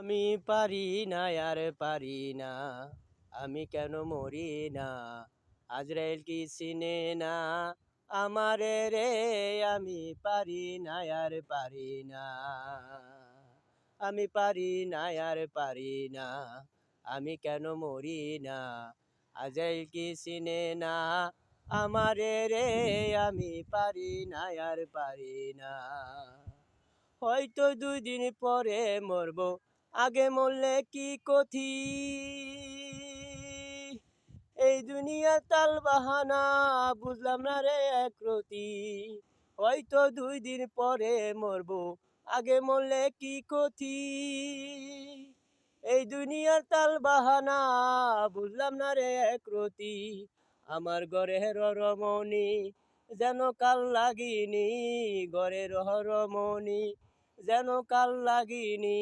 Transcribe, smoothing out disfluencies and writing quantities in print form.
আমি পারি না আর পারি না, আমি কেন মরি না। আজরাইল কি চিনে না আমারে রে, আমি পারি না আর পারি না। আমি পারি না আর পারি না, আমি কেন মরি না। আজরাইল কি চিনে না আমারে রে, আমি পারি না আর পারি না। হয়তো 2 দিন পরে মরবো, আগে মরলে কি কথি। এই দুনিয়া তাল বাহানা, বুঝলাম না রে একরতি। হয়তো 2 দিন পরে মরবো, আগে মরলে কি কথি। এই দুনিয়ার তাল বাহানা, বুঝলাম না রে একরতি। আমার ঘরের রমণী যেন কাল লাগিনি, ঘরের রমণী যেন কাল লাগিনি।